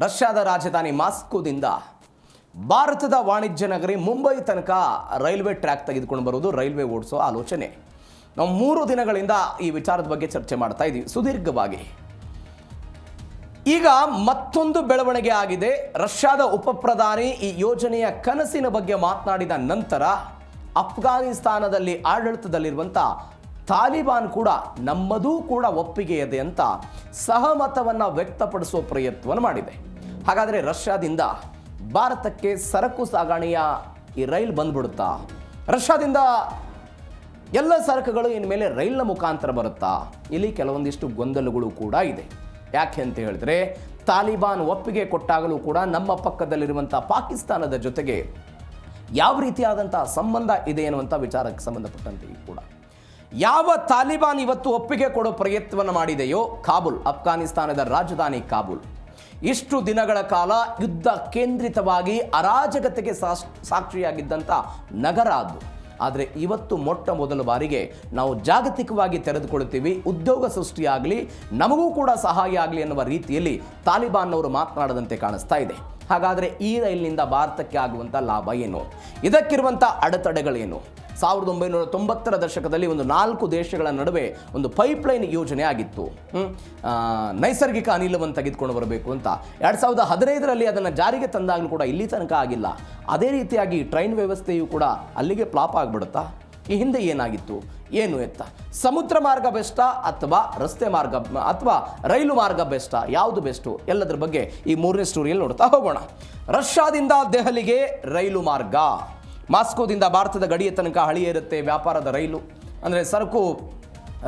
ರಷ್ಯಾದ ರಾಜಧಾನಿ ಮಾಸ್ಕೋದಿಂದ ಭಾರತದ ವಾಣಿಜ್ಯ ನಗರಿ ಮುಂಬೈ ತನಕ ರೈಲ್ವೆ ಟ್ರ್ಯಾಕ್ ತೆಗೆದುಕೊಂಡು ಬರುವುದು, ರೈಲ್ವೆ ಓಡಿಸೋ ಆಲೋಚನೆ. ನಾವು 3 ದಿನಗಳಿಂದ ಈ ವಿಚಾರದ ಬಗ್ಗೆ ಚರ್ಚೆ ಮಾಡ್ತಾ ಇದ್ದೀವಿ ಸುದೀರ್ಘವಾಗಿ. ಈಗ ಮತ್ತೊಂದು ಬೆಳವಣಿಗೆ ಆಗಿದೆ. ರಷ್ಯಾದ ಉಪಪ್ರಧಾನಿ ಈ ಯೋಜನೆಯ ಕನಸಿನ ಬಗ್ಗೆ ಮಾತನಾಡಿದ ನಂತರ ಅಫ್ಘಾನಿಸ್ತಾನದಲ್ಲಿ ಆಡಳಿತದಲ್ಲಿರುವಂಥ ತಾಲಿಬಾನ್ ಕೂಡ ನಮ್ಮದೂ ಕೂಡ ಒಪ್ಪಿಗೆ ಇದೆ ಅಂತ ಸಹಮತವನ್ನು ವ್ಯಕ್ತಪಡಿಸುವ ಪ್ರಯತ್ನವನ್ನು ಮಾಡಿದೆ. ಹಾಗಾದರೆ ರಷ್ಯಾದಿಂದ ಭಾರತಕ್ಕೆ ಸರಕು ಸಾಗಣೆಯ ಈ ರೈಲ್ ಬಂದ್ಬಿಡುತ್ತಾ? ರಷ್ಯಾದಿಂದ ಎಲ್ಲ ಸರಕುಗಳು ಇನ್ಮೇಲೆ ರೈಲ್ನ ಮುಖಾಂತರ ಬರುತ್ತಾ? ಇಲ್ಲಿ ಕೆಲವೊಂದಿಷ್ಟು ಗೊಂದಲಗಳು ಕೂಡ ಇದೆ. ಯಾಕೆ ಅಂತ ಹೇಳಿದ್ರೆ, ತಾಲಿಬಾನ್ ಒಪ್ಪಿಗೆ ಕೊಟ್ಟಾಗಲೂ ಕೂಡ ನಮ್ಮ ಪಕ್ಕದಲ್ಲಿರುವಂಥ ಪಾಕಿಸ್ತಾನದ ಜೊತೆಗೆ ಯಾವ ರೀತಿಯಾದಂಥ ಸಂಬಂಧ ಇದೆ ಅನ್ನುವಂಥ ವಿಚಾರಕ್ಕೆ ಸಂಬಂಧಪಟ್ಟಂತೆ ಕೂಡ ಯಾವ ತಾಲಿಬಾನ್ ಇವತ್ತು ಒಪ್ಪಿಗೆ ಕೊಡೋ ಪ್ರಯತ್ನವನ್ನು ಮಾಡಿದೆಯೋ, ಕಾಬೂಲ್, ಅಫ್ಘಾನಿಸ್ತಾನದ ರಾಜಧಾನಿ ಕಾಬೂಲ್, ಇಷ್ಟು ದಿನಗಳ ಕಾಲ ಯುದ್ಧ ಕೇಂದ್ರಿತವಾಗಿ ಅರಾಜಕತೆಗೆ ಸಾಕ್ಷಿಯಾಗಿದ್ದಂಥ ನಗರ ಅದು. ಆದರೆ ಇವತ್ತು ಮೊಟ್ಟ ಮೊದಲ ಬಾರಿಗೆ ನಾವು ಜಾಗತಿಕವಾಗಿ ತೆರೆದುಕೊಳ್ಳುತ್ತೀವಿ, ಉದ್ಯೋಗ ಸೃಷ್ಟಿಯಾಗಲಿ, ನಮಗೂ ಕೂಡ ಸಹಾಯ ಆಗಲಿ ಅನ್ನುವ ರೀತಿಯಲ್ಲಿ ತಾಲಿಬಾನ್ನವರು ಮಾತನಾಡದಂತೆ ಕಾಣಿಸ್ತಾ ಇದೆ. ಹಾಗಾದರೆ ಈ ರೈಲಿನಿಂದ ಭಾರತಕ್ಕೆ ಆಗುವಂಥ ಲಾಭ ಏನು? ಇದಕ್ಕಿರುವಂಥ ಅಡೆತಡೆಗಳೇನು? 1990ರ ದಶಕದಲ್ಲಿ ಒಂದು 4 ದೇಶಗಳ ನಡುವೆ ಒಂದು ಪೈಪ್ಲೈನ್ ಯೋಜನೆ ಆಗಿತ್ತು. ನೈಸರ್ಗಿಕ ಅನಿಲವನ್ನು ತೆಗೆದುಕೊಂಡು ಬರಬೇಕು ಅಂತ. 2015ರಲ್ಲಿ ಅದನ್ನು ಜಾರಿಗೆ ತಂದಾಗಲೂ ಕೂಡ ಇಲ್ಲಿ ತನಕ ಆಗಿಲ್ಲ. ಅದೇ ರೀತಿಯಾಗಿ ಟ್ರೈನ್ ವ್ಯವಸ್ಥೆಯು ಕೂಡ ಅಲ್ಲಿಗೆ ಫ್ಲಾಪ್ ಆಗಿಬಿಡುತ್ತಾ? ಈ ಹಿಂದೆ ಏನಾಗಿತ್ತು, ಏನು ಎತ್ತ? ಸಮುದ್ರ ಮಾರ್ಗ ಬೆಸ್ಟಾ ಅಥವಾ ರಸ್ತೆ ಮಾರ್ಗ ಅಥವಾ ರೈಲು ಮಾರ್ಗ ಬೆಸ್ಟಾ? ಯಾವುದು ಬೆಸ್ಟು? ಎಲ್ಲದರ ಬಗ್ಗೆ ಈ 3ನೇ ಸ್ಟೋರಿಯಲ್ಲಿ ನೋಡ್ತಾ ಹೋಗೋಣ. ರಷ್ಯಾದಿಂದ ದೆಹಲಿಗೆ ರೈಲು ಮಾರ್ಗ, ಮಾಸ್ಕೋದಿಂದ ಭಾರತದ ಗಡಿಯ ತನಕ ಹಳಿಯೇ ಇರುತ್ತೆ ವ್ಯಾಪಾರದ ರೈಲು. ಅಂದರೆ ಸರಕು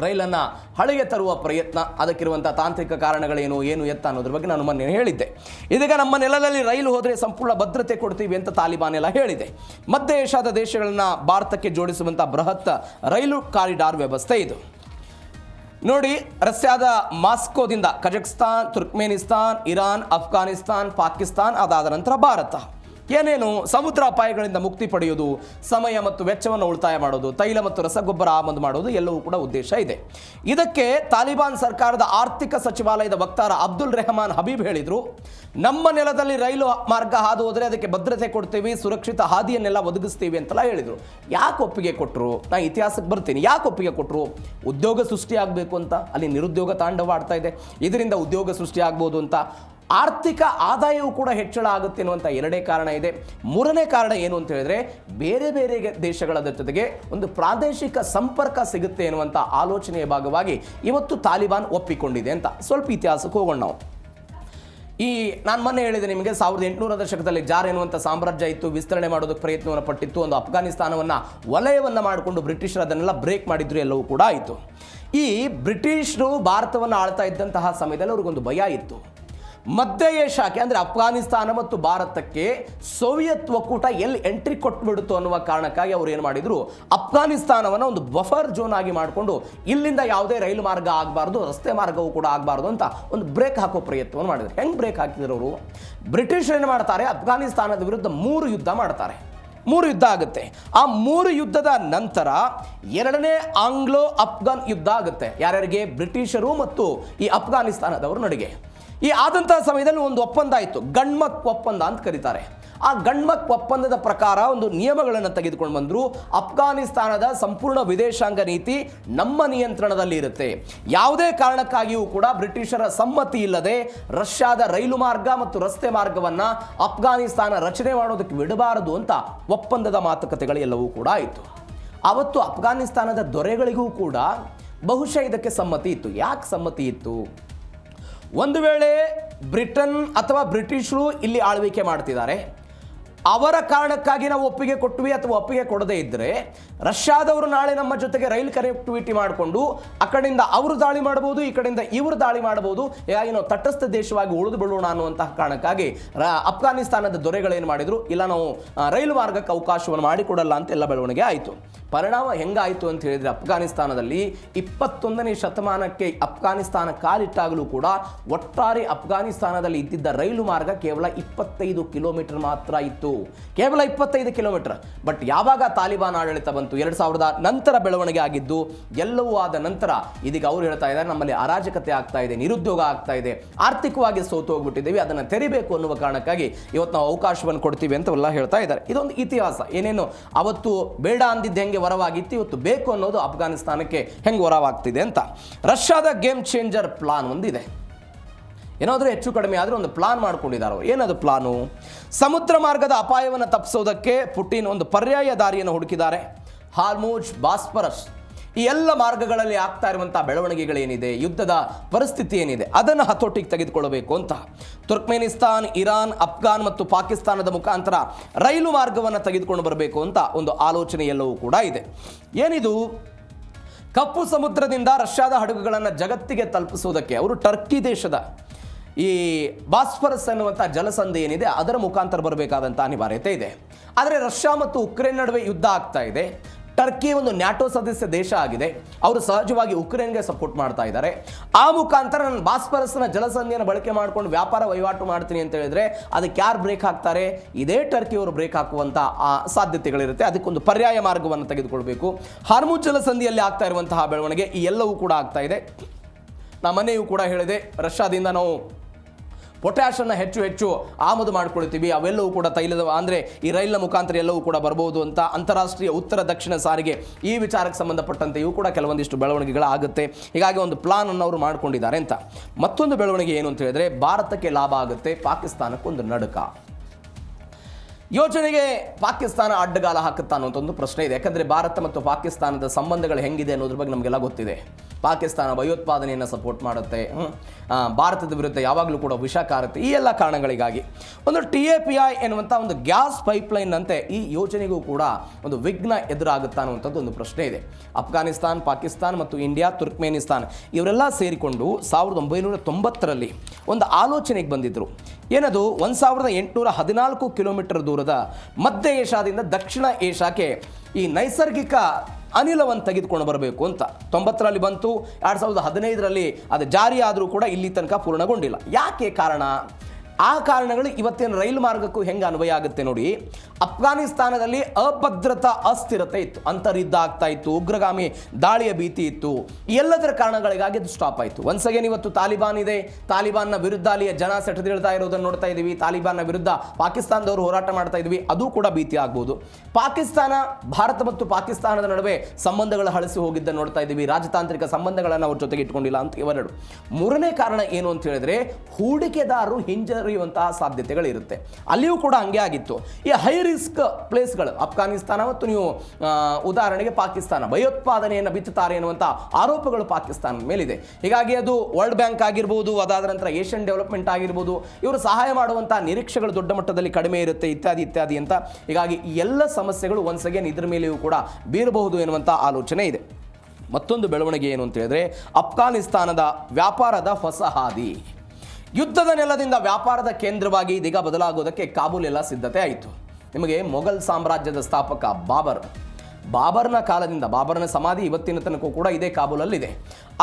ರೈಲನ್ನು ಹಳಿಗೆ ತರುವ ಪ್ರಯತ್ನ, ಅದಕ್ಕಿರುವಂಥ ತಾಂತ್ರಿಕ ಕಾರಣಗಳೇನು, ಏನು ಎತ್ತ ಅನ್ನೋದ್ರ ಬಗ್ಗೆ ನಾನು ಮೊನ್ನೆ ಹೇಳಿದ್ದೆ. ಇದೀಗ ನಮ್ಮ ನೆಲದಲ್ಲಿ ರೈಲು ಹೋದರೆ ಸಂಪೂರ್ಣ ಭದ್ರತೆ ಕೊಡ್ತೀವಿ ಅಂತ ತಾಲಿಬಾನ್ ಎಲ್ಲ ಹೇಳಿದೆ. ಮಧ್ಯ ಏಷ್ಯಾದ ದೇಶಗಳನ್ನು ಭಾರತಕ್ಕೆ ಜೋಡಿಸುವಂಥ ಬೃಹತ್ ರೈಲು ಕಾರಿಡಾರ್ ವ್ಯವಸ್ಥೆ ಇದು. ನೋಡಿ, ರಷ್ಯಾದ ಮಾಸ್ಕೋದಿಂದ Kazakhstan, Turkmenistan, Iran, Afghanistan, Pakistan, ಅದಾದ ನಂತರ ಭಾರತ. ಏನೇನು? ಸಮುದ್ರ ಅಪಾಯಗಳಿಂದ ಮುಕ್ತಿ ಪಡೆಯುವುದು, ಸಮಯ ಮತ್ತು ವೆಚ್ಚವನ್ನು ಉಳಿತಾಯ ಮಾಡೋದು, ತೈಲ ಮತ್ತು ರಸಗೊಬ್ಬರ ಆಮದು ಮಾಡೋದು ಎಲ್ಲವೂ ಕೂಡ ಉದ್ದೇಶ ಇದೆ. ಇದಕ್ಕೆ ತಾಲಿಬಾನ್ ಸರ್ಕಾರದ ಆರ್ಥಿಕ ಸಚಿವಾಲಯದ ವಕ್ತಾರ ಅಬ್ದುಲ್ ರೆಹಮಾನ್ ಹಬೀಬ್ ಹೇಳಿದರು, ನಮ್ಮ ನೆಲದಲ್ಲಿ ರೈಲು ಮಾರ್ಗ ಹಾದು ಹೋದರೆ ಅದಕ್ಕೆ ಭದ್ರತೆ ಕೊಡ್ತೀವಿ, ಸುರಕ್ಷಿತ ಹಾದಿಯನ್ನೆಲ್ಲ ಒದಗಿಸ್ತೀವಿ ಅಂತೆಲ್ಲ ಹೇಳಿದರು. ಯಾಕೆ ಒಪ್ಪಿಗೆ ಕೊಟ್ಟರು? ನಾನು ಇತಿಹಾಸಕ್ಕೆ ಬರ್ತೀನಿ. ಯಾಕೆ ಒಪ್ಪಿಗೆ ಕೊಟ್ಟರು? ಉದ್ಯೋಗ ಸೃಷ್ಟಿಯಾಗಬೇಕು ಅಂತ. ಅಲ್ಲಿ ನಿರುದ್ಯೋಗ ತಾಂಡವಾಡ್ತಾ ಇದೆ, ಇದರಿಂದ ಉದ್ಯೋಗ ಸೃಷ್ಟಿ ಆಗ್ಬೋದು ಅಂತ. ಆರ್ಥಿಕ ಆದಾಯವೂ ಕೂಡ ಹೆಚ್ಚಳ ಆಗುತ್ತೆ ಅನ್ನುವಂಥ 2ನೇ ಕಾರಣ ಇದೆ. 3ನೇ ಕಾರಣ ಏನು ಅಂತ ಹೇಳಿದ್ರೆ, ಬೇರೆ ಬೇರೆ ದೇಶಗಳ ಜೊತೆಗೆ ಒಂದು ಪ್ರಾದೇಶಿಕ ಸಂಪರ್ಕ ಸಿಗುತ್ತೆ ಎನ್ನುವಂಥ ಆಲೋಚನೆಯ ಭಾಗವಾಗಿ ಇವತ್ತು ತಾಲಿಬಾನ್ ಒಪ್ಪಿಕೊಂಡಿದೆ ಅಂತ. ಸ್ವಲ್ಪ ಇತಿಹಾಸಕ್ಕೆ ಹೋಗೋಣ ನಾವು. ನಾನು ಮೊನ್ನೆ ಹೇಳಿದೆ ನಿಮಗೆ, 1800ರ ದಶಕದಲ್ಲಿ ಜಾರ್ ಎನ್ನುವಂಥ ಸಾಮ್ರಾಜ್ಯ ಇತ್ತು, ವಿಸ್ತರಣೆ ಮಾಡೋದಕ್ಕೆ ಪ್ರಯತ್ನವನ್ನು ಪಟ್ಟಿತ್ತು. ಒಂದು ಅಫ್ಘಾನಿಸ್ತಾನವನ್ನು ವಲಯವನ್ನು ಮಾಡಿಕೊಂಡು ಬ್ರಿಟಿಷರು ಅದನ್ನೆಲ್ಲ ಬ್ರೇಕ್ ಮಾಡಿದ್ರು, ಎಲ್ಲವೂ ಕೂಡ ಆಯಿತು. ಈ ಬ್ರಿಟಿಷರು ಭಾರತವನ್ನು ಆಳ್ತಾ ಇದ್ದಂತಹ ಸಮಯದಲ್ಲಿ ಅವ್ರಿಗೊಂದು ಭಯ ಇತ್ತು. ಮಧ್ಯ ಏಷ್ಯಾಕ್ಕೆ ಅಂದರೆ ಅಫ್ಘಾನಿಸ್ತಾನ ಮತ್ತು ಭಾರತಕ್ಕೆ ಸೋವಿಯತ್ ಒಕ್ಕೂಟ ಎಲ್ಲಿ ಎಂಟ್ರಿ ಕೊಟ್ಬಿಡುತ್ತೋ ಅನ್ನುವ ಕಾರಣಕ್ಕಾಗಿ ಅವ್ರು ಏನು ಮಾಡಿದರು, ಅಫ್ಘಾನಿಸ್ತಾನವನ್ನು ಒಂದು ಬಫರ್ ಝೋನ್ ಆಗಿ ಮಾಡಿಕೊಂಡು ಇಲ್ಲಿಂದ ಯಾವುದೇ ರೈಲು ಮಾರ್ಗ ಆಗಬಾರ್ದು, ರಸ್ತೆ ಮಾರ್ಗವೂ ಕೂಡ ಆಗಬಾರ್ದು ಅಂತ ಒಂದು ಬ್ರೇಕ್ ಹಾಕೋ ಪ್ರಯತ್ನವನ್ನು ಮಾಡಿದರು. ಹೆಂಗೆ ಬ್ರೇಕ್ ಹಾಕಿದ್ರು ಅವರು? ಬ್ರಿಟಿಷರು ಏನು ಮಾಡ್ತಾರೆ, ಅಫ್ಘಾನಿಸ್ತಾನದ ವಿರುದ್ಧ 3 ಯುದ್ಧ ಮಾಡ್ತಾರೆ. 3 ಯುದ್ಧ ಆಗುತ್ತೆ. ಆ 3 ಯುದ್ಧದ ನಂತರ 2ನೇ ಆಂಗ್ಲೋ ಅಫ್ಘಾನ್ ಯುದ್ಧ ಆಗುತ್ತೆ. ಯಾರ್ಯಾರಿಗೆ? ಬ್ರಿಟಿಷರು ಮತ್ತು ಈ ಅಫ್ಘಾನಿಸ್ತಾನದವರು ನಡುವೆ. ಈ ಆದಂತಹ ಸಮಯದಲ್ಲಿ ಒಂದು ಒಪ್ಪಂದ ಆಯಿತು, ಗಣ್ಮಕ್ ಒಪ್ಪಂದ ಅಂತ ಕರೀತಾರೆ. ಆ ಗಣ್ಮಕ್ ಒಪ್ಪಂದದ ಪ್ರಕಾರ ಒಂದು ನಿಯಮಗಳನ್ನು ತೆಗೆದುಕೊಂಡು ಬಂದರು. ಅಫ್ಘಾನಿಸ್ತಾನದ ಸಂಪೂರ್ಣ ವಿದೇಶಾಂಗ ನೀತಿ ನಮ್ಮ ನಿಯಂತ್ರಣದಲ್ಲಿ ಇರುತ್ತೆ. ಯಾವುದೇ ಕಾರಣಕ್ಕಾಗಿಯೂ ಕೂಡ ಬ್ರಿಟಿಷರ ಸಮ್ಮತಿ ಇಲ್ಲದೆ ರಷ್ಯಾದ ರೈಲು ಮಾರ್ಗ ಮತ್ತು ರಸ್ತೆ ಮಾರ್ಗವನ್ನು ಅಫ್ಘಾನಿಸ್ತಾನ ರಚನೆ ಮಾಡೋದಕ್ಕೆ ಬಿಡಬಾರದು ಅಂತ ಒಪ್ಪಂದದ ಮಾತುಕತೆಗಳು ಎಲ್ಲವೂ ಕೂಡ ಆಯಿತು. ಆವತ್ತು ಅಫ್ಘಾನಿಸ್ತಾನದ ದೊರೆಗಳಿಗೂ ಕೂಡ ಬಹುಶಃ ಇದಕ್ಕೆ ಸಮ್ಮತಿ ಇತ್ತು. ಯಾಕೆ ಸಮ್ಮತಿ ಇತ್ತು? ಒಂದು ವೇಳೆ ಬ್ರಿಟನ್ ಅಥವಾ ಬ್ರಿಟಿಷರು ಇಲ್ಲಿ ಆಳ್ವಿಕೆ ಮಾಡ್ತಿದ್ದಾರೆ, ಅವರ ಕಾರಣಕ್ಕಾಗಿ ನಾವು ಒಪ್ಪಿಗೆ ಕೊಟ್ವಿ ಅಥವಾ ಒಪ್ಪಿಗೆ ಕೊಡದೇ ಇದ್ದರೆ ರಷ್ಯಾದವರು ನಾಳೆ ನಮ್ಮ ಜೊತೆಗೆ ರೈಲ್ ಕನೆಕ್ಟಿವಿಟಿ ಮಾಡಿಕೊಂಡು ಆ ಕಡೆಯಿಂದ ಅವರು ದಾಳಿ ಮಾಡ್ಬೋದು, ಈ ಕಡೆಯಿಂದ ಇವರು ದಾಳಿ ಮಾಡ್ಬೋದು, ಹೀಗಾಗಿ ನಾವು ತಟಸ್ಥ ದೇಶವಾಗಿ ಉಳಿದು ಬಿಡೋಣ ಅನ್ನುವಂತಹ ಕಾರಣಕ್ಕಾಗಿ ಅಫ್ಘಾನಿಸ್ತಾನದ ದೊರೆಗಳೇನು ಮಾಡಿದರು, ಇಲ್ಲ ನಾವು ರೈಲು ಮಾರ್ಗಕ್ಕೆ ಅವಕಾಶವನ್ನು ಮಾಡಿಕೊಡಲ್ಲ ಅಂತ ಎಲ್ಲ ಬೆಳವಣಿಗೆ ಆಯಿತು. ಪರಿಣಾಮ ಹೆಂಗಾಯಿತು ಅಂತ ಹೇಳಿದರೆ ಅಫ್ಘಾನಿಸ್ತಾನದಲ್ಲಿ 21ನೇ ಶತಮಾನಕ್ಕೆ ಅಫ್ಘಾನಿಸ್ತಾನ ಕಾಲಿಟ್ಟಾಗಲೂ ಕೂಡ ಒಟ್ಟಾರೆ ಅಫ್ಘಾನಿಸ್ತಾನದಲ್ಲಿ ಇದ್ದಿದ್ದ ರೈಲು ಮಾರ್ಗ ಕೇವಲ 25 ಕಿಲೋಮೀಟರ್ ಮಾತ್ರ ಇತ್ತು, ಕೇವಲ 25 ಕಿಲೋಮೀಟರ್. ಬಟ್ ಯಾವಾಗ ತಾಲಿಬಾನ್ ಆಡಳಿತ ಬಂತು 2000 ನಂತರ ಬೆಳವಣಿಗೆ ಆಗಿದ್ದು, ಎಲ್ಲವೂ ಆದ ನಂತರ ಇದೀಗ ಅವ್ರು ಹೇಳ್ತಾ ಇದ್ದಾರೆ ನಮ್ಮಲ್ಲಿ ಅರಾಜಕತೆ ಆಗ್ತಾ ಇದೆ, ನಿರುದ್ಯೋಗ ಆಗ್ತಾ ಇದೆ, ಆರ್ಥಿಕವಾಗಿ ಸೋತು ಹೋಗ್ಬಿಟ್ಟಿದ್ದೀವಿ, ಅದನ್ನು ತೆರಿಬೇಕು ಅನ್ನುವ ಕಾರಣಕ್ಕಾಗಿ ಇವತ್ತು ನಾವು ಅವಕಾಶವನ್ನು ಕೊಡ್ತೀವಿ ಅಂತೆಲ್ಲ ಹೇಳ್ತಾ ಇದ್ದಾರೆ. ಇದೊಂದು ಇತಿಹಾಸ. ಏನೇನು ಅವತ್ತು ಬೇಡ ಅಂದಿದ್ದು ಹೆಂಗೆ ವರವಾಗಿತ್ತು, ಇವತ್ತು ಬೇಕು ಅನ್ನೋದು ಅಫ್ಘಾನಿಸ್ತಾನಕ್ಕೆ ಹೆಂಗೆ ವರವಾಗ್ತಿದೆ ಅಂತ. ರಷ್ಯಾದ ಗೇಮ್ ಚೇಂಜರ್ ಪ್ಲಾನ್ ಒಂದಿದೆ. ಏನಾದರೂ ಹೆಚ್ಚು ಕಡಿಮೆ ಆದರೆ ಒಂದು ಪ್ಲಾನ್ ಮಾಡ್ಕೊಂಡಿದ್ದಾರೆ ಅವರು. ಏನದು ಪ್ಲಾನು? ಸಮುದ್ರ ಮಾರ್ಗದ ಅಪಾಯವನ್ನು ತಪ್ಪಿಸೋದಕ್ಕೆ ಪುಟಿನ್ ಒಂದು ಪರ್ಯಾಯ ದಾರಿಯನ್ನು ಹುಡುಕಿದ್ದಾರೆ. ಹಾರ್ಮುಜ್, ಬಾಸ್ಪರಸ್ ಈ ಎಲ್ಲ ಮಾರ್ಗಗಳಲ್ಲಿ ಆಗ್ತಾ ಇರುವಂಥ ಬೆಳವಣಿಗೆಗಳೇನಿದೆ, ಯುದ್ಧದ ಪರಿಸ್ಥಿತಿ ಏನಿದೆ, ಅದನ್ನು ಹತೋಟಿಗೆ ತೆಗೆದುಕೊಳ್ಳಬೇಕು ಅಂತ ತುರ್ಕ್ಮೇನಿಸ್ತಾನ್, ಇರಾನ್, ಅಫ್ಘಾನ್ ಮತ್ತು ಪಾಕಿಸ್ತಾನದ ಮುಖಾಂತರ ರೈಲು ಮಾರ್ಗವನ್ನು ತೆಗೆದುಕೊಂಡು ಬರಬೇಕು ಅಂತ ಒಂದು ಆಲೋಚನೆ ಎಲ್ಲವೂ ಕೂಡ ಇದೆ. ಏನಿದು? ಕಪ್ಪು ಸಮುದ್ರದಿಂದ ರಷ್ಯಾದ ಹಡಗುಗಳನ್ನು ಜಗತ್ತಿಗೆ ತಲುಪಿಸುವುದಕ್ಕೆ ಅವರು ಟರ್ಕಿ ದೇಶದ ಈ ಬಾಸ್ಫರಸ್ ಅನ್ನುವಂಥ ಜಲಸಂಧಿ ಏನಿದೆ ಅದರ ಮುಖಾಂತರ ಬರಬೇಕಾದಂಥ ಅನಿವಾರ್ಯತೆ ಇದೆ. ಆದರೆ ರಷ್ಯಾ ಮತ್ತು ಉಕ್ರೇನ್ ನಡುವೆ ಯುದ್ಧ ಆಗ್ತಾ ಇದೆ. ಟರ್ಕಿ ಒಂದು ನ್ಯಾಟೋ ಸದಸ್ಯ ದೇಶ ಆಗಿದೆ. ಅವರು ಸಹಜವಾಗಿ ಉಕ್ರೇನ್ಗೆ ಸಪೋರ್ಟ್ ಮಾಡ್ತಾ ಇದ್ದಾರೆ. ಆ ಮುಖಾಂತರ ನಾನು ಬಾಸ್ಫರಸ್ನ ಜಲಸಂಧಿಯನ್ನು ಬಳಕೆ ಮಾಡಿಕೊಂಡು ವ್ಯಾಪಾರ ವಹಿವಾಟು ಮಾಡ್ತೀನಿ ಅಂತ ಹೇಳಿದ್ರೆ ಅದಕ್ಕೆ ಯಾರು ಬ್ರೇಕ್ ಹಾಕ್ತಾರೆ? ಇದೇ ಟರ್ಕಿಯವರು ಬ್ರೇಕ್ ಹಾಕುವಂಥ ಸಾಧ್ಯತೆಗಳಿರುತ್ತೆ. ಅದಕ್ಕೊಂದು ಪರ್ಯಾಯ ಮಾರ್ಗವನ್ನು ತೆಗೆದುಕೊಳ್ಬೇಕು. ಹಾರ್ಮುಜ್ ಜಲಸಂಧಿಯಲ್ಲಿ ಆಗ್ತಾ ಇರುವಂತಹ ಬೆಳವಣಿಗೆ ಈ ಎಲ್ಲವೂ ಕೂಡ ಆಗ್ತಾ ಇದೆ. ನಾ ಮನೆಯೂ ಕೂಡ ಹೇಳಿದೆ, ರಷ್ಯಾದಿಂದ ನಾವು ಪೊಟ್ಯಾಷನ್ನು ಹೆಚ್ಚು ಆಮದು ಮಾಡ್ಕೊಳ್ತೀವಿ. ಅವೆಲ್ಲವೂ ಕೂಡ ತೈಲದ ಅಂದರೆ ಈ ರೈಲಿನ ಮುಖಾಂತರ ಎಲ್ಲವೂ ಕೂಡ ಬರ್ಬೋದು ಅಂತ. ಅಂತಾರಾಷ್ಟ್ರೀಯ ಉತ್ತರ ದಕ್ಷಿಣ ಸಾರಿಗೆ ಈ ವಿಚಾರಕ್ಕೆ ಸಂಬಂಧಪಟ್ಟಂತೆ ಇವು ಕೂಡ ಕೆಲವೊಂದಿಷ್ಟು ಬೆಳವಣಿಗೆಗಳಾಗುತ್ತೆ. ಹೀಗಾಗಿ ಒಂದು ಪ್ಲಾನನ್ನು ಅವರು ಮಾಡ್ಕೊಂಡಿದ್ದಾರೆ ಅಂತ. ಮತ್ತೊಂದು ಬೆಳವಣಿಗೆ ಏನು ಅಂತ ಹೇಳಿದ್ರೆ ಭಾರತಕ್ಕೆ ಲಾಭ ಆಗುತ್ತೆ, ಪಾಕಿಸ್ತಾನಕ್ಕೊಂದು ನಡುಕ. ಯೋಜನೆಗೆ ಪಾಕಿಸ್ತಾನ ಅಡ್ಡಗಾಲ ಹಾಕುತ್ತಾ ಅನ್ನೋಂಥ ಒಂದು ಪ್ರಶ್ನೆ ಇದೆ. ಯಾಕಂದರೆ ಭಾರತ ಮತ್ತು ಪಾಕಿಸ್ತಾನದ ಸಂಬಂಧಗಳು ಹೆಂಗಿದೆ ಅನ್ನೋದ್ರ ಬಗ್ಗೆ ನಮಗೆಲ್ಲ ಗೊತ್ತಿದೆ. ಪಾಕಿಸ್ತಾನ ಭಯೋತ್ಪಾದನೆಯನ್ನು ಸಪೋರ್ಟ್ ಮಾಡುತ್ತೆ, ಭಾರತದ ವಿರುದ್ಧ ಯಾವಾಗಲೂ ಕೂಡ ವಿಷ ಕಾರುತ್ತೆ. ಈ ಎಲ್ಲ ಕಾರಣಗಳಿಗಾಗಿ ಒಂದು TAPI ಎನ್ನುವಂಥ ಒಂದು ಗ್ಯಾಸ್ ಪೈಪ್ಲೈನ್ ಅಂತೆ ಈ ಯೋಜನೆಗೂ ಕೂಡ ಒಂದು ವಿಘ್ನ ಎದುರಾಗುತ್ತಾ ಅನ್ನುವಂಥದ್ದು ಒಂದು ಪ್ರಶ್ನೆ ಇದೆ. ಅಫ್ಘಾನಿಸ್ತಾನ್, ಪಾಕಿಸ್ತಾನ್ ಮತ್ತು ಇಂಡಿಯಾ, ತುರ್ಕ್ಮೇನಿಸ್ತಾನ್ ಇವರೆಲ್ಲ ಸೇರಿಕೊಂಡು 1990ರಲ್ಲಿ ಒಂದು ಆಲೋಚನೆಗೆ ಬಂದಿದ್ದರು. ಏನದು? 1814 ಕಿಲೋಮೀಟರ್ ದೂರದ ಮಧ್ಯ ಏಷ್ಯಾದಿಂದ ದಕ್ಷಿಣ ಏಷ್ಯಾಕ್ಕೆ ಈ ನೈಸರ್ಗಿಕ ಅನಿಲವನ್ನು ತೆಗೆದುಕೊಂಡು ಬರಬೇಕು ಅಂತ 90ರಲ್ಲಿ ಬಂತು. 2015ರಲ್ಲಿ ಅದು ಜಾರಿ ಆದರೂ ಕೂಡ ಇಲ್ಲಿ ತನಕ ಪೂರ್ಣಗೊಂಡಿಲ್ಲ. ಯಾಕೆ ಕಾರಣ? ಆ ಕಾರಣಗಳು ಇವತ್ತಿನ ರೈಲು ಮಾರ್ಗಕ್ಕೂ ಹೆಂಗೆ ಅನ್ವಯ ಆಗುತ್ತೆ ನೋಡಿ. ಅಫ್ಘಾನಿಸ್ತಾನದಲ್ಲಿ ಅಭದ್ರತಾ, ಅಸ್ಥಿರತೆ ಇತ್ತು, ಅಂತರ್ಯುದ್ಧ ಆಗ್ತಾ ಇತ್ತು, ಉಗ್ರಗಾಮಿ ದಾಳಿಯ ಭೀತಿ ಇತ್ತು. ಎಲ್ಲದರ ಕಾರಣಗಳಿಗಾಗಿ ಅದು ಸ್ಟಾಪ್ ಆಯಿತು. ಒನ್ಸ್ ಅಗೇನ್ ಇವತ್ತು ತಾಲಿಬಾನ್ ಇದೆ. ತಾಲಿಬಾನ್ನ ವಿರುದ್ಧ ಅಲ್ಲಿಯ ಜನ ಸೆಟೆದಿಳ್ತಾ ಇರೋದನ್ನು ನೋಡ್ತಾ ಇದ್ದೀವಿ. ತಾಲಿಬಾನ್ನ ವಿರುದ್ಧ ಪಾಕಿಸ್ತಾನದವರು ಹೋರಾಟ ಮಾಡ್ತಾ ಇದ್ವಿ. ಅದು ಕೂಡ ಭೀತಿ ಆಗ್ಬೋದು. ಪಾಕಿಸ್ತಾನ, ಭಾರತ ಮತ್ತು ಪಾಕಿಸ್ತಾನದ ನಡುವೆ ಸಂಬಂಧಗಳು ಹಳಸಿ ಹೋಗಿದ್ದನ್ನು ನೋಡ್ತಾ ಇದ್ದೀವಿ. ರಾಜತಾಂತ್ರಿಕ ಸಂಬಂಧಗಳನ್ನು ಅವ್ರ ಜೊತೆಗೆ ಇಟ್ಕೊಂಡಿಲ್ಲ ಅಂತ ಇವೆರಡು. ಮೂರನೇ ಕಾರಣ ಏನು ಅಂತ ಹೇಳಿದ್ರೆ ಹೂಡಿಕೆದಾರರು ಹಿಂಜರಿಯುವಂತಹ ಸಾಧ್ಯತೆಗಳಿರುತ್ತೆ. ಅಲ್ಲಿಯೂ ಕೂಡ ಹಂಗೆ ಆಗಿತ್ತು. ಈ ಹೈ ರಿಸ್ಕ್ ಪ್ಲೇಸ್ಗಳು ಅಫ್ಘಾನಿಸ್ತಾನ ಮತ್ತು ನೀವು ಉದಾಹರಣೆಗೆ ಪಾಕಿಸ್ತಾನ ಭಯೋತ್ಪಾದನೆಯನ್ನು ಬಿತ್ತುತ್ತಾರೆ ಎನ್ನುವಂಥ ಆರೋಪಗಳು ಪಾಕಿಸ್ತಾನದ ಮೇಲಿದೆ. ಹೀಗಾಗಿ ಅದು ವರ್ಲ್ಡ್ ಬ್ಯಾಂಕ್ ಆಗಿರ್ಬೋದು, ಅದಾದ ನಂತರ ಏಷ್ಯನ್ ಡೆವಲಪ್ಮೆಂಟ್ ಆಗಿರ್ಬೋದು, ಇವರು ಸಹಾಯ ಮಾಡುವಂಥ ನಿರೀಕ್ಷೆಗಳು ದೊಡ್ಡ ಮಟ್ಟದಲ್ಲಿ ಕಡಿಮೆ ಇರುತ್ತೆ, ಇತ್ಯಾದಿ ಅಂತ. ಹೀಗಾಗಿ ಈ ಎಲ್ಲ ಸಮಸ್ಯೆಗಳು ಒನ್ಸ್ ಅಗೇನ್ ಇದ್ರ ಮೇಲೆಯೂ ಕೂಡ ಬೀರಬಹುದು ಎನ್ನುವಂಥ ಆಲೋಚನೆ ಇದೆ. ಮತ್ತೊಂದು ಬೆಳವಣಿಗೆ ಏನು ಅಂತ ಹೇಳಿದ್ರೆ ಅಫ್ಘಾನಿಸ್ತಾನದ ವ್ಯಾಪಾರದ ಹೊಸ ಹಾದಿ. ಯುದ್ಧದ ನೆಲದಿಂದ ವ್ಯಾಪಾರದ ಕೇಂದ್ರವಾಗಿ ಇದೀಗ ಬದಲಾಗೋದಕ್ಕೆ ಕಾಬೂಲ್ ಎಲ್ಲ ಸಿದ್ಧತೆ ಆಯಿತು. ನಿಮಗೆ ಮೊಘಲ್ ಸಾಮ್ರಾಜ್ಯದ ಸ್ಥಾಪಕ ಬಾಬರ್ನ ಕಾಲದಿಂದ, ಬಾಬರ್ನ ಸಮಾಧಿ ಇವತ್ತಿನ ತನಕ ಕೂಡ ಇದೇ ಕಾಬೂಲಲ್ಲಿದೆ.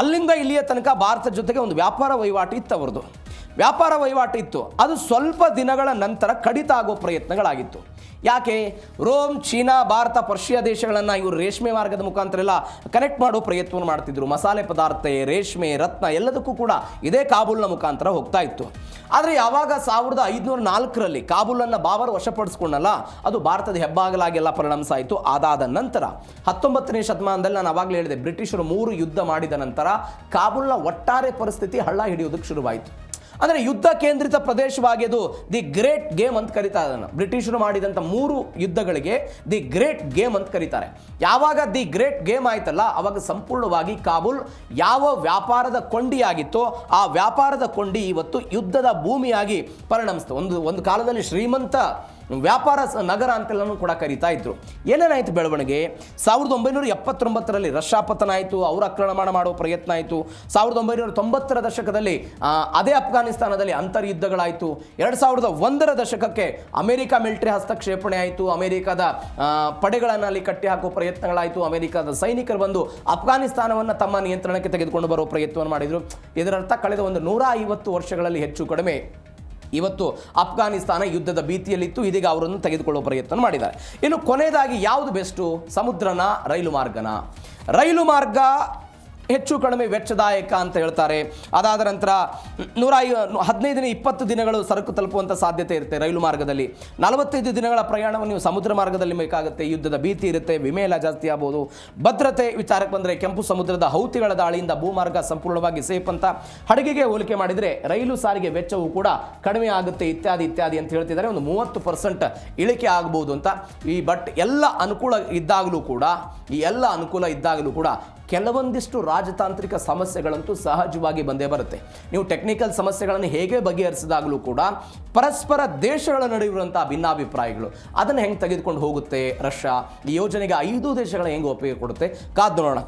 ಅಲ್ಲಿಂದ ಇಲ್ಲಿಯ ತನಕ ಭಾರತದ ಜೊತೆಗೆ ಒಂದು ವ್ಯಾಪಾರ ವಹಿವಾಟು ಇತ್ತು. ಅವರದು ವ್ಯಾಪಾರ ವಹಿವಾಟು ಇತ್ತು. ಅದು ಸ್ವಲ್ಪ ದಿನಗಳ ನಂತರ ಕಡಿತ ಆಗೋ ಪ್ರಯತ್ನಗಳಾಗಿತ್ತು. ಯಾಕೆ? ರೋಮ್, ಚೀನಾ, ಭಾರತ, ಪರ್ಷಿಯಾ ದೇಶಗಳನ್ನು ಇವರು ರೇಷ್ಮೆ ಮಾರ್ಗದ ಮುಖಾಂತರ ಎಲ್ಲ ಕನೆಕ್ಟ್ ಮಾಡೋ ಪ್ರಯತ್ನವನ್ನು ಮಾಡ್ತಿದ್ರು. ಮಸಾಲೆ ಪದಾರ್ಥ, ರೇಷ್ಮೆ, ರತ್ನ ಎಲ್ಲದಕ್ಕೂ ಕೂಡ ಇದೇ ಕಾಬೂಲ್ನ ಮುಖಾಂತರ ಹೋಗ್ತಾ ಇತ್ತು. ಆದರೆ ಯಾವಾಗ 1504ರಲ್ಲಿ ಕಾಬೂಲನ್ನು ಬಾಬರ್ ವಶಪಡಿಸ್ಕೊಂಡಲ್ಲ, ಅದು ಭಾರತದ ಹೆಬ್ಬಾಗಲಾಗೆಲ್ಲ ಪರಿಣಮಿಸಾಯಿತು. ಅದಾದ ನಂತರ 19ನೇ ಶತಮಾನದಲ್ಲಿ ನಾನು ಆವಾಗಲೇ ಹೇಳಿದೆ, ಬ್ರಿಟಿಷರು 3 ಯುದ್ಧ ಮಾಡಿದ ನಂತರ ಕಾಬೂಲ್ನ ಒಟ್ಟಾರೆ ಪರಿಸ್ಥಿತಿ ಹಳ್ಳ ಹಿಡಿಯೋದಕ್ಕೆ ಶುರುವಾಯಿತು. ಅಂದರೆ ಯುದ್ಧ ಕೇಂದ್ರಿತ ಪ್ರದೇಶವಾಗಿ ಅದು ದಿ ಗ್ರೇಟ್ ಗೇಮ್ ಅಂತ ಕರೀತಾರೆ ಅದನ್ನು. ಬ್ರಿಟಿಷರು ಮಾಡಿದಂಥ 3 ಯುದ್ಧಗಳಿಗೆ ದಿ ಗ್ರೇಟ್ ಗೇಮ್ ಅಂತ ಕರೀತಾರೆ. ಯಾವಾಗ ದಿ ಗ್ರೇಟ್ ಗೇಮ್ ಆಯ್ತಲ್ಲ, ಅವಾಗ ಸಂಪೂರ್ಣವಾಗಿ ಕಾಬೂಲ್ ಯಾವ ವ್ಯಾಪಾರದ ಕೊಂಡಿಯಾಗಿತ್ತೋ ಆ ವ್ಯಾಪಾರದ ಕೊಂಡಿ ಇವತ್ತು ಯುದ್ಧದ ಭೂಮಿಯಾಗಿ ಪರಿಣಮಿಸ್ತು. ಒಂದು ಕಾಲದಲ್ಲಿ ಶ್ರೀಮಂತ ವ್ಯಾಪಾರ ನಗರ ಅಂತೆಲ್ಲನೂ ಕೂಡ ಕರೀತಾ ಇದ್ರು. ಏನೇನಾಯಿತು ಬೆಳವಣಿಗೆ? 1979ರಲ್ಲಿ ರಷ್ಯಾ ಪತನ ಆಯಿತು, ಅವರು ಆಕ್ರಮಣ ಮಾಡೋ ಪ್ರಯತ್ನ ಆಯಿತು. 1990ರ ದಶಕದಲ್ಲಿ ಅದೇ ಅಫ್ಘಾನಿಸ್ತಾನದಲ್ಲಿ ಅಂತರ್ಯುದ್ಧಗಳಾಯಿತು. 2001ರ ದಶಕಕ್ಕೆ ಅಮೆರಿಕ ಮಿಲಿಟರಿ ಹಸ್ತಕ್ಷೇಪಣೆ ಆಯಿತು, ಅಮೆರಿಕದ ಪಡೆಗಳನ್ನು ಅಲ್ಲಿ ಕಟ್ಟಿ ಹಾಕೋ ಪ್ರಯತ್ನಗಳಾಯಿತು, ಅಮೆರಿಕದ ಸೈನಿಕರು ಬಂದು ಅಫ್ಘಾನಿಸ್ತಾನವನ್ನು ತಮ್ಮ ನಿಯಂತ್ರಣಕ್ಕೆ ತೆಗೆದುಕೊಂಡು ಬರೋ ಪ್ರಯತ್ನವನ್ನು ಮಾಡಿದರು. ಇದರರ್ಥ ಕಳೆದ ಒಂದು 150 ವರ್ಷಗಳಲ್ಲಿ ಹೆಚ್ಚು ಕಡಿಮೆ ಇವತ್ತು ಅಫ್ಘಾನಿಸ್ತಾನ ಯುದ್ಧದ ಭೀತಿಯಲ್ಲಿತ್ತು. ಇದೀಗ ಅವರನ್ನು ತೆಗೆದುಕೊಳ್ಳುವ ಪ್ರಯತ್ನ ಮಾಡಿದ್ದಾರೆ. ಇನ್ನು ಕೊನೆಯದಾಗಿ ಯಾವುದು ಬೆಸ್ಟು? ಸಮುದ್ರನ, ರೈಲು ಮಾರ್ಗನ? ರೈಲು ಮಾರ್ಗ ಹೆಚ್ಚು ಕಡಿಮೆ ವೆಚ್ಚದಾಯಕ ಅಂತ ಹೇಳ್ತಾರೆ. ಅದಾದ ನಂತರ 15-20 ದಿನಗಳು ಸರಕು ತಲುಪುವಂಥ ಸಾಧ್ಯತೆ ಇರುತ್ತೆ ರೈಲು ಮಾರ್ಗದಲ್ಲಿ. 45 ದಿನಗಳ ಪ್ರಯಾಣವನ್ನು ನೀವು ಸಮುದ್ರ ಮಾರ್ಗದಲ್ಲಿ ಬೇಕಾಗುತ್ತೆ. ಯುದ್ಧದ ಭೀತಿ ಇರುತ್ತೆ, ವಿಮೆ ಎಲ್ಲ ಜಾಸ್ತಿ ಆಗ್ಬೋದು. ಭದ್ರತೆ ವಿಚಾರಕ್ಕೆ ಬಂದರೆ ಕೆಂಪು ಸಮುದ್ರದ ಹೌತಿಗಳ ದಾಳಿಯಿಂದ ಭೂಮಾರ್ಗ ಸಂಪೂರ್ಣವಾಗಿ ಸೇಫ್ ಅಂತ. ಹಡಗಿಗೆ ಹೋಲಿಕೆ ಮಾಡಿದರೆ ರೈಲು ಸಾರಿಗೆ ವೆಚ್ಚವು ಕೂಡ ಕಡಿಮೆ ಆಗುತ್ತೆ, ಇತ್ಯಾದಿ ಇತ್ಯಾದಿ ಅಂತ ಹೇಳ್ತಿದ್ದಾರೆ. ಒಂದು 30% ಇಳಿಕೆ ಆಗ್ಬೋದು ಅಂತ. ಎಲ್ಲ ಅನುಕೂಲ ಇದ್ದಾಗಲೂ ಕೂಡ ಕೆಲವೊಂದಿಷ್ಟು ರಾಜತಾಂತ್ರಿಕ ಸಮಸ್ಯೆಗಳಂತೂ ಸಹಜವಾಗಿ ಬಂದೇ ಬರುತ್ತೆ. ನೀವು ಟೆಕ್ನಿಕಲ್ ಸಮಸ್ಯೆಗಳನ್ನು ಹೇಗೆ ಬಗೆಹರಿಸಿದಾಗಲೂ ಕೂಡ ಪರಸ್ಪರ ದೇಶಗಳ ನಡುವಿರುವಂಥ ಭಿನ್ನಾಭಿಪ್ರಾಯಗಳು ಅದನ್ನು ಹೆಂಗೆ ತೆಗೆದುಕೊಂಡು ಹೋಗುತ್ತೆ ರಷ್ಯಾ? ಈ ಯೋಜನೆಗೆ 5 ದೇಶಗಳ ಹೆಂಗೆ ಒಪ್ಪಿಗೆ ಕೊಡುತ್ತೆ? ಕಾದು ನೋಡೋಣ.